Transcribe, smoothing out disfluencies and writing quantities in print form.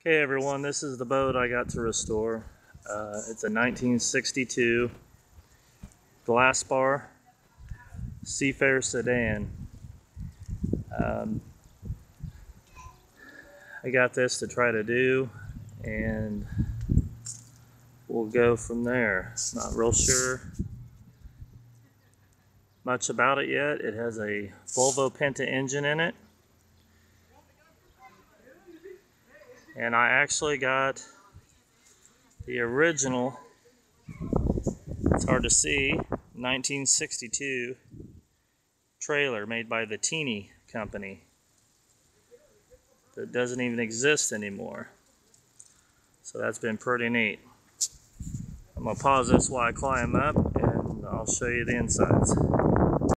Okay everyone, this is the boat I got to restore. It's a 1962 glasspar seafarer sedan. Um, I got this to try to do, and we'll go from there. Not real sure much about it yet. It has a Volvo Penta engine in it, and I actually got the original, it's hard to see, 1962 trailer made by the Teeny company that doesn't even exist anymore. So that's been pretty neat. I'm gonna pause this while I climb up and I'll show you the insides.